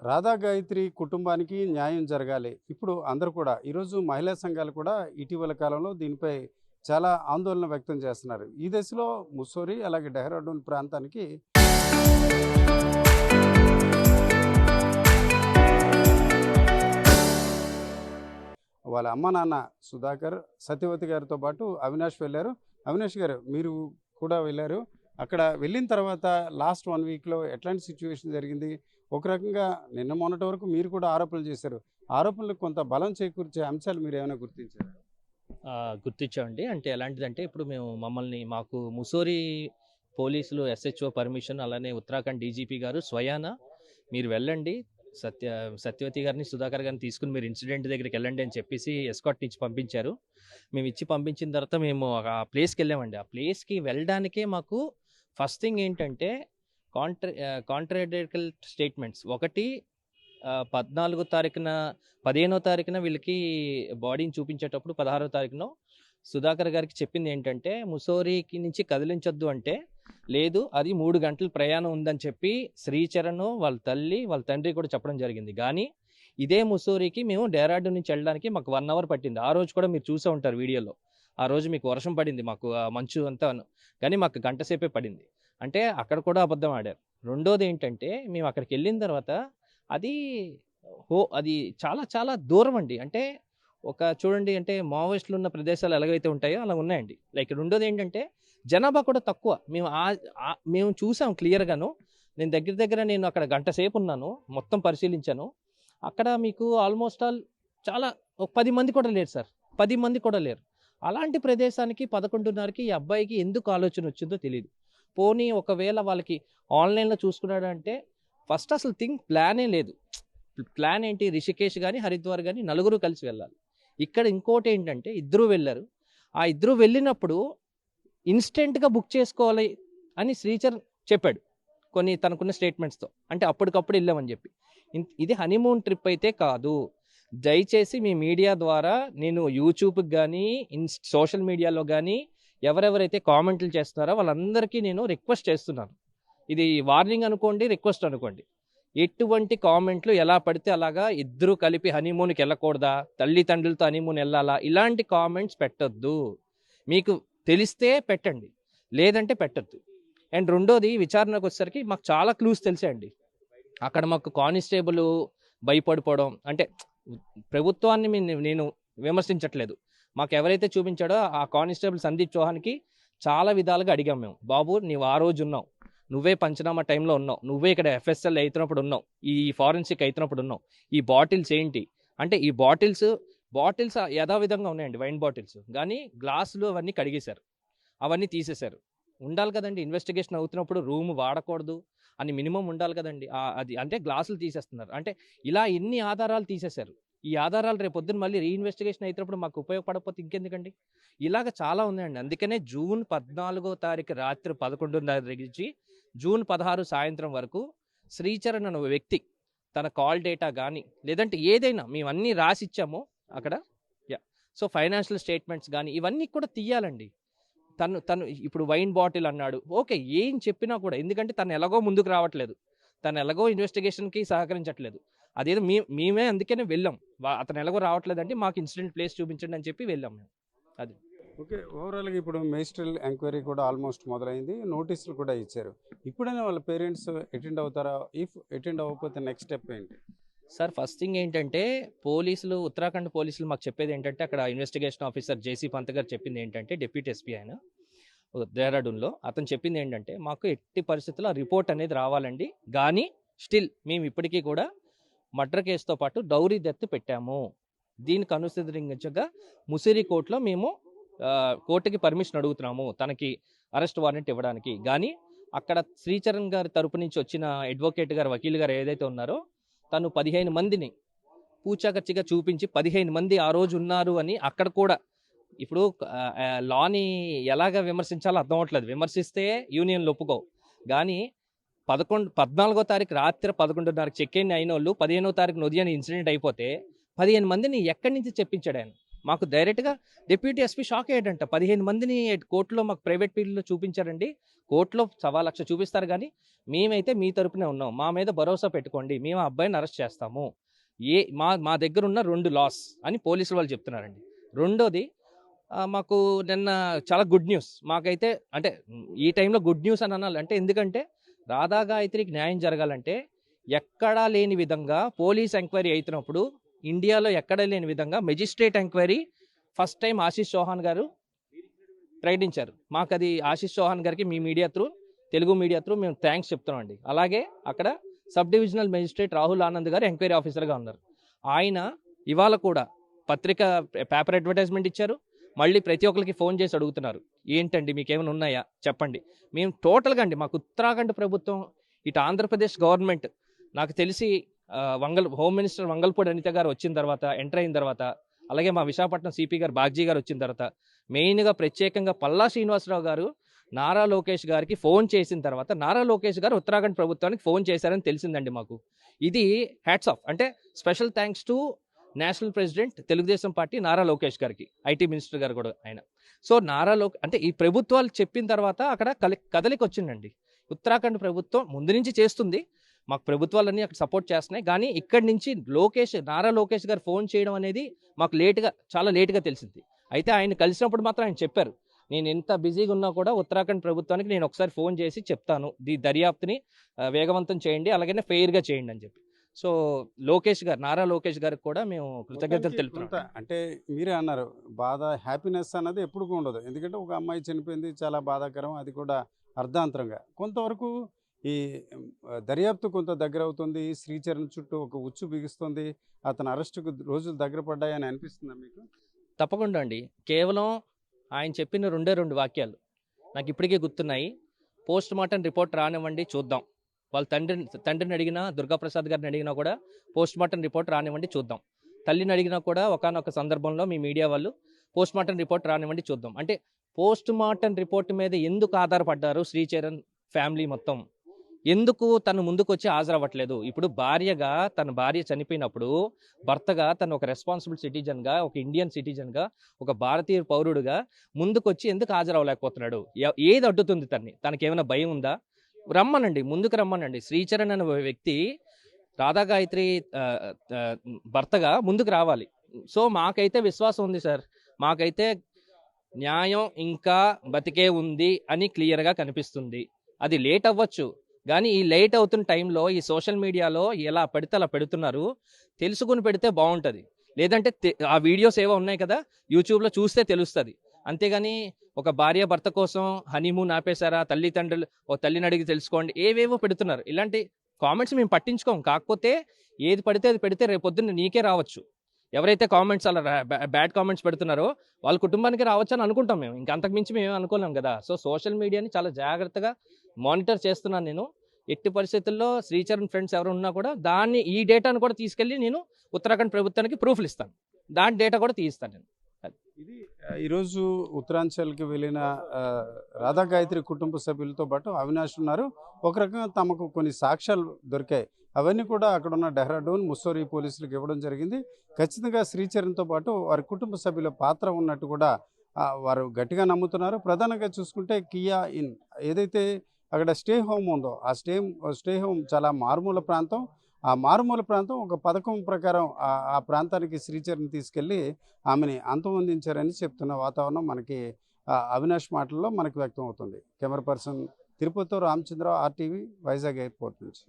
రాధా గాయత్రి కుటుంబానికి న్యాయం జరగాలి. ఇప్పుడు అందరూ కూడా ఈరోజు మహిళా సంఘాలు కూడా ఇటీవల కాలంలో దీనిపై చాలా ఆందోళన వ్యక్తం చేస్తున్నారు. ఈ దశలో ముస్సోరి అలాగే డెహ్రాడూన్ ప్రాంతానికి వాళ్ళ అమ్మ నాన్న సుధాకర్, సత్యవతి గారితో పాటు అవినాష్ వెళ్లారు. అవినాష్ గారు మీరు కూడా వెళ్లారు. అక్కడ వెళ్ళిన తర్వాత లాస్ట్ 1 వీక్‌లో ఎట్లాంటి సిట్యుయేషన్ జరిగింది? ఒక రకంగా నిన్న మొన్నటి వరకు మీరు కూడా ఆరోపణలు చేశారు. ఆరోపణలకు కొంత బలం చేకూర్చే అంశాలు మీరేమైనా గుర్తించారా? గుర్తించామండి. అంటే ఎలాంటిదంటే ఇప్పుడు మాకు ముస్సోరి పోలీసులు ఎస్‌హెచ్‌ఓ పర్మిషన్ అలానే ఉత్తరాఖండ్ డీజీపీ గారు స్వయాన మీరు వెళ్ళండి. సత్య సత్యవతి గారిని, సుధాకర్ గారిని తీసుకొని మీరు ఇన్సిడెంట్ దగ్గరికెళ్ళండి అని చెప్పేసి ఎస్కార్ట్ ఇచ్చి పంపించారు. మేమిచ్చి పంపించిన తర్వాత మేము ఆ ప్లేస్‌కెళ్ళామండి. ఆ ప్లేస్‌కి వెళ్ళడానికే మాకు ఫస్ట్ థింగ్ ఏంటంటే కాంట్రాడిక్టరీ స్టేట్మెంట్స్. ఒకటి 14 తారీఖున 15వ తారీఖున వీళ్ళకి బాడీని చూపించేటప్పుడు 16వ తారీఖున సుధాకర్ గారికి చెప్పింది ఏంటంటే ముస్సోరికి నుంచి కదిలించొద్దు అంటే లేదు అది 3 గంటల ప్రయాణం ఉందని చెప్పి శ్రీచరణ్ వాళ్ళ తల్లి వాళ్ళ తండ్రి కూడా చెప్పడం జరిగింది. కానీ ఇదే ముస్సోరికి మేము డెహ్రాడూన్ నుంచి వెళ్ళడానికి మాకు 1 అవర్ పట్టింది. ఆ రోజు కూడా మీరు చూసే ఉంటారు వీడియోలో. ఆ రోజు మీకు వర్షం పడింది మాకు మంచు అంతాను. కానీ మాకు గంట సేపే పడింది. అంటే అక్కడ కూడా అబద్ధం ఆడారు. రెండోది ఏంటంటే మేము అక్కడికి వెళ్ళిన తర్వాత అది అది చాలా చాలా దూరం అండి. అంటే చూడండి అంటే మావోయిస్టులు ఉన్న ప్రదేశాలు ఎలాగైతే ఉంటాయో అలా ఉన్నాయండి. లైక్ రెండోది ఏంటంటే జనాభా కూడా తక్కువ. మేము చూసాం క్లియర్‌గాను. నేను దగ్గర దగ్గర అక్కడ గంట సేపు ఉన్నాను. మొత్తం పరిశీలించాను. అక్కడ మీకు ఆల్మోస్ట్ ఆల్ చాలా ఒక 10 మంది కూడా లేరు సార్. 10 మంది కూడా లేరు. అలాంటి ప్రదేశానికి 11:30కి ఈ అబ్బాయికి ఎందుకు ఆలోచన వచ్చిందో తెలీదు. పోనీ ఒకవేళ వాళ్ళకి ఆన్‌లైన్‌లో చూసుకున్నాడంటే ఫస్ట్ అసలు ప్లానే లేదు. ప్లాన్ ఏంటి రిషికేష్ గాని, హరిద్వార్ గాని నలుగురు కలిసి వెళ్ళాలి. ఇక్కడ ఇంకోటేంటంటే ఇద్దరు వెళ్లారు. ఆ ఇద్దరు వెళ్ళినప్పుడు ఇన్‌స్టంట్‌గా బుక్ చేసుకోవాలి అని శ్రీచర్ చెప్పాడు. కొన్ని తనకున్న స్టేట్మెంట్స్‌తో. అంటే అప్పటికప్పుడు ఎళ్ళామని చెప్పి. ఇది హనీమూన్ ట్రిప్ అయితే కాదు. దయచేసి మీ మీడియా ద్వారా నేను యూట్యూబ్‌కి గాని, సోషల్ మీడియాలో గాని ఎవరెవరైతే కామెంట్లు చేస్తున్నారో వాళ్ళందరికీ నేను రిక్వెస్ట్ చేస్తున్నాను. ఇది వార్నింగ్ అనుకోండి, రిక్వెస్ట్ అనుకోండి. ఎటువంటి కామెంట్లు ఎలా పడితే అలాగా ఇద్దరు కలిపి హనీమూన్‌కి వెళ్ళకూడదా? తల్లిదండ్రులతో హనీమూన్ వెళ్ళాలా? ఇలాంటి కామెంట్స్ పెట్టొద్దు. మీకు తెలిస్తే పెట్టండి. లేదంటే పెట్టొద్దు. అండ్ రెండోది విచారణకొచ్చేసరికి మాకు చాలా క్లూస్ తెలిసాయండి. అక్కడ మాకు కానిస్టేబుల్ భయపడిపోవడం అంటే ప్రభుత్వాన్ని నేను విమర్శించట్లేదు. మాకు ఎవరైతే చూపించాడో ఆ కానిస్టేబుల్ సందీప్ చౌహాన్‌కి చాలా విధాలుగా అడిగాం మేము. బాబు నీవు ఆ రోజు ఉన్నావు. నువ్వే పంచనామా టైంలో ఉన్నావు. నువ్వే ఇక్కడ ఎఫ్ఎస్ఎల్ అయితున్నప్పుడు ఉన్నావు. ఈ ఫారెన్సిక్ అయితున్నప్పుడు ఉన్నావు. ఈ బాటిల్స్ ఏంటి? అంటే ఈ బాటిల్స్ యథావిధంగా ఉన్నాయండి వైన్ బాటిల్స్. కానీ గ్లాసులు అవన్నీ కడిగేశారు. అవన్నీ తీసేశారు. ఉండాలి కదండీ! ఇన్వెస్టిగేషన్ అవుతున్నప్పుడు రూమ్ వాడకూడదు అని మినిమమ్ ఉండాలి కదండీ! అది అంటే గ్లాసులు తీసేస్తున్నారు. అంటే ఇలా ఎన్ని ఆధారాలు తీసేశారు. ఈ ఆధారాలు రేపొద్దున మళ్ళీ రీఇన్వెస్టిగేషన్ అయినప్పుడు మాకు ఉపయోగపడకపోతే ఇంకెందుకండి? ఇలాగ చాలా ఉన్నాయండి. అందుకనే జూన్ 14వ తారీఖు రాత్రి 11:30 నుంచి జూన్ 16 సాయంత్రం వరకు శ్రీచరణ్ అనే వ్యక్తి తన కాల్ డేటా గానీ, లేదంటే ఏదైనా మేమన్నీ రాసిచ్చాము అక్కడ. యాహ్! సో, ఫైనాన్షియల్ స్టేట్మెంట్స్ గానీ, ఇవన్నీ కూడా తీయాలండి. తను ఇప్పుడు వైన్ బాటిల్ అన్నాడు. ఓకే. ఏం చెప్పినా కూడా ఎందుకంటే తను ఎలాగో ముందుకు రావట్లేదు. తను ఎలాగో ఇన్వెస్టిగేషన్‌కి సహకరించట్లేదు. అదేదో మేమే అందుకనే వెళ్ళాం. అతను ఎలాగో రావట్లేదంటే మాకు ఇన్సిడెంట్ ప్లేస్ చూపించండి అని చెప్పి వెళ్ళాం మేము. అది. ఓకే. ఓవరాల్‌గా ఇప్పుడు మెజిస్ట్రియల్ ఎంక్వైరీ కూడా ఆల్మోస్ట్ మొదలైంది. నోటీసులు కూడా ఇచ్చారు. ఇప్పుడైనా వాళ్ళ పేరెంట్స్ అటెండ్ అవుతారా? ఇఫ్ అటెండ్ అవ్వకపోతే నెక్స్ట్ స్టెప్ ఏంటి? సార్ ఫస్ట్ థింగ్ ఏంటంటే ఉత్తరాఖండ్ పోలీసులు మాకు చెప్పేది ఏంటంటే అక్కడ ఇన్వెస్టిగేషన్ ఆఫీసర్ జేసీ పంత్ గారు చెప్పింది ఏంటంటే డిప్యూటీ ఎస్పీ ఆయన డెహ్రాడూన్‌లో అతను చెప్పింది ఏంటంటే మాకు ఎట్టి పరిస్థితుల్లో ఆ రిపోర్ట్ అనేది రావాలండి. గానీ స్టిల్ మేము ఇప్పటికీ కూడా మర్డర్ కేసుతో పాటు డౌరీ డెత్ పెట్టాము. దీనికి అనుసరించగా ముసిరి కోర్టులో మేము కోర్టుకి పర్మిషన్ అడుగుతున్నాము. తనకి అరెస్ట్ వారెంట్ ఇవ్వడానికి. గానీ అక్కడ శ్రీచరణ్ గారి తరపు నుంచి వచ్చిన అడ్వకేట్ గారు, వకీల్ గారు ఏదైతే ఉన్నారో తను 15 మందిని పూచాకచ్చిగా చూపించి 15 మంది ఆ రోజు ఉన్నారు అని అక్కడ కూడా ఇప్పుడు లాని ఎలాగ విమర్శించాలో అర్థం అవ్వట్లేదు. విమర్శిస్తే యూనియన్‌లు ఒప్పుకోవు. గానీ 14వ తారీఖు రాత్రి 11:30కి చెక్ ఇన్ అయినోళ్ళు 15వ తారీఖున ఉదయం ఇన్సిడెంట్ అయిపోతే 15 మందిని ఎక్కడి నుంచి చెప్పించాడాయన? మాకు డైరెక్ట్గా డిప్యూటీ ఎస్పీ షాక్ అయ్యాడంట. 15 మందిని కోర్టులో మాకు ప్రైవేట్ పీరియడ్లో చూపించారండి. కోర్టులో 1,00,000 చూపిస్తారు కానీ మేమైతే మీ తరపునే ఉన్నాం, మా మీద భరోసా పెట్టుకోండి, మేము ఆ అబ్బాయిని అరెస్ట్ చేస్తాము, మా దగ్గర ఉన్న 2 లాస్ అని పోలీసులు వాళ్ళు చెప్తున్నారండి. రెండోది మాకు నిన్న చాలా గుడ్ న్యూస్ మాకైతే, అంటే ఈ టైంలో గుడ్ న్యూస్ అని అనాలి. అంటే ఎందుకంటే రాధా గాయత్రికి న్యాయం జరగాలంటే ఎక్కడా లేని విధంగా పోలీస్ ఎంక్వైరీ అవుతున్నప్పుడు ఇండియాలో ఎక్కడా లేని విధంగా magistrate enquiry first time Ashish Chauhan గారు ప్రకటించారు. మాకు అది ఆశీష్ చౌహాన్ గారికి మీ media through, Telugu media through మేము థ్యాంక్స్ చెప్తున్నామండి. అలాగే అక్కడ sub divisional magistrate Rahul Anand గారు ఎంక్వైరీ ఆఫీసర్గా ఉన్నారు. ఆయన ఇవాళ కూడా పేపర్ అడ్వర్టైజ్మెంట్ ఇచ్చారు. మళ్ళీ ప్రతి ఒక్కరికి ఫోన్ చేసి అడుగుతున్నారు, ఏంటండి మీకు ఏమైనా ఉన్నాయా చెప్పండి. మేము టోటల్గా అండి, మాకు ఉత్తరాఖండ్ ప్రభుత్వం, ఇటు ఆంధ్రప్రదేశ్ గవర్నమెంట్, నాకు తెలిసి హోమ్ మినిస్టర్ వంగల్పూడి అనిత గారు వచ్చిన తర్వాత, ఎంటర్ అయిన తర్వాత, అలాగే మా విశాఖపట్నం సిపి గారు బాగ్జీ గారు వచ్చిన తర్వాత, మెయిన్గా ప్రత్యేకంగా పల్లా శ్రీనివాసరావు గారు నారా లోకేష్ గారికి ఫోన్ చేసిన తర్వాత నారా లోకేష్ గారు ఉత్తరాఖండ్ ప్రభుత్వానికి ఫోన్ చేశారని తెలిసిందండి మాకు. ఇది హ్యాట్స్ ఆఫ్, అంటే special thanks to national president Telugu Desam party Nara Lokesh గారికి, ఐటీ మినిస్టర్ గారు కూడా ఆయన. సో అంటే ఈ ప్రభుత్వాలు చెప్పిన తర్వాత అక్కడ కదలికి వచ్చిందండి. ఉత్తరాఖండ్ ప్రభుత్వం ముందు నుంచి చేస్తుంది, మాకు ప్రభుత్వాలన్నీ అక్కడ సపోర్ట్ చేస్తున్నాయి. కానీ ఇక్కడి నుంచి నారా లోకేష్ గారు ఫోన్ చేయడం అనేది మాకు చాలా లేటుగా తెలిసింది. అయితే ఆయన కలిసినప్పుడు మాత్రం ఆయన చెప్పారు, నేను ఎంత బిజీగా ఉన్నా కూడా ఉత్తరాఖండ్ ప్రభుత్వానికి నేను ఒకసారి ఫోన్ చేసి చెప్తాను, దర్యాప్తుని వేగవంతం చేయండి, అలాగే ఫెయిర్గా చేయండి అని చెప్పి. సో నారా లోకేష్ గారికి కూడా మేము కృతజ్ఞతలు తెలుపుతున్నాం. అంటే మీరే అన్నారు, బాధ హ్యాపీనెస్ అన్నది ఎప్పుడు ఉండదు. ఎందుకంటే ఒక అమ్మాయి చనిపోయింది, చాలా బాధాకరం, అది కూడా అర్ధాంతరంగా. కొంతవరకు ఈ దర్యాప్తు కొంత దగ్గర అవుతుంది, శ్రీచరణ్ చుట్టూ ఒక ఉచ్చు బిగుస్తుంది, అతని అరెస్టుకు రోజులు దగ్గర పడ్డాయని అనిపిస్తుందా మీకు? తప్పకుండా అండి. కేవలం ఆయన చెప్పిన 2 వాక్యాలు నాకు ఇప్పటికే గుర్తున్నాయి. పోస్ట్ మార్టం రిపోర్ట్ రానివ్వండి చూద్దాం. వాళ్ళ తండ్రిని అడిగినా, దుర్గాప్రసాద్ గారిని అడిగినా కూడా పోస్ట్ మార్టం రిపోర్ట్ రానివ్వండి చూద్దాం. తల్లిని అడిగినా కూడా ఒకానొక సందర్భంలో మీ మీడియా వాళ్ళు పోస్ట్ మార్టం రిపోర్ట్ రానివ్వండి చూద్దాం. అంటే పోస్ట్ మార్టం రిపోర్ట్ మీద ఎందుకు ఆధారపడ్డారు శ్రీచరణ్ ఫ్యామిలీ మొత్తం? ఎందుకు తను ముందుకు వచ్చి హాజరవ్వట్లేదు? ఇప్పుడు తన భార్య చనిపోయినప్పుడు భర్తగా తను ఒక రెస్పాన్సిబుల్ సిటిజన్గా, ఒక ఇండియన్ సిటిజన్గా, ఒక భారతీయ పౌరుడుగా ముందుకు వచ్చి ఎందుకు హాజరవ్వలేకపోతున్నాడు? ఏది అడ్డుతుంది తనకేమైనా భయం ఉందా? ముందుకు రమ్మనండి. శ్రీచరణ్ అనే వ్యక్తి రాధా గాయత్రి భర్తగా ముందుకు రావాలి. సో మాకైతే విశ్వాసం ఉంది సార్, మాకైతే న్యాయం ఇంకా బతికే ఉంది అని క్లియర్గా కనిపిస్తుంది. అది లేట్ అవ్వచ్చు, కానీ ఈ లేట్ అవుతున్న టైంలో ఈ సోషల్ మీడియాలో ఎలా పడితే అలా పెడుతున్నారు, తెలుసుకుని పెడితే బాగుంటుంది. లేదంటే ఆ వీడియోస్ ఏవో ఉన్నాయి కదా యూట్యూబ్లో, చూస్తే తెలుస్తుంది. అంతేగాని ఒక భార్య భర్త కోసం హనీమూన్ ఆపేశారా, తల్లిదండ్రులు ఓ తల్లిని అడిగి తెలుసుకోండి, ఏవేవో పెడుతున్నారు. ఇలాంటి కామెంట్స్ మేము పట్టించుకోం. కాకపోతే ఏది పడితే అది పెడితే రేపొద్దున్న నీకే రావచ్చు. ఎవరైతే కామెంట్స్ అలా బ్యాడ్ కామెంట్స్ పెడుతున్నారో వాళ్ళ కుటుంబానికి రావచ్చు అని అనుకుంటాం మేము. ఇంకా అంతకుమించి మేము అనుకోలేం కదా. సో సోషల్ మీడియాని చాలా జాగ్రత్తగా మానిటర్ చేస్తున్నాను నేను. ఎట్టి పరిస్థితుల్లో శ్రీచరణ్ ఫ్రెండ్స్ ఎవరు ఉన్నా కూడా ఈ డేటాను కూడా తీసుకెళ్ళి నేను ఉత్తరాఖండ్ ప్రభుత్వానికి ప్రూఫ్లు ఇస్తాను, దాని డేటా కూడా తీయిస్తాను నేను. ఇది ఈరోజు ఉత్తరాంచల్కి వెళ్ళిన రాధా గాయత్రి కుటుంబ సభ్యులతో పాటు అవినాష్ ఉన్నారు. ఒక రకంగా తమకు కొన్ని సాక్ష్యాలు దొరికాయి, అవన్నీ కూడా అక్కడ ఉన్న డెహ్రాడూన్, ముస్సోరీ పోలీసులకు ఇవ్వడం జరిగింది. ఖచ్చితంగా శ్రీచరణ్తో పాటు వారి కుటుంబ సభ్యుల పాత్ర ఉన్నట్టు కూడా వారు గట్టిగా నమ్ముతున్నారు. ప్రధానంగా చూసుకుంటే కియా ఇన్ ఏదైతే అక్కడ స్టే హోమ్ ఉందో, ఆ స్టే హోమ్ చాలా మారుమూల ప్రాంతం. ఆ మారుమూల ప్రాంతం ఒక పథకం ప్రకారం ఆ ప్రాంతానికి శ్రీచరణ్ తీసుకెళ్ళి ఆమెని అంతమొందించారని చెప్తున్న వాతావరణం మనకి అవినాష్ మాటల్లో మనకు వ్యక్తం అవుతుంది. కెమెరా పర్సన్ తిరుపతితో రామచంద్ర, RTV, వైజాగ్ ఎయిర్పోర్ట్ నుంచి.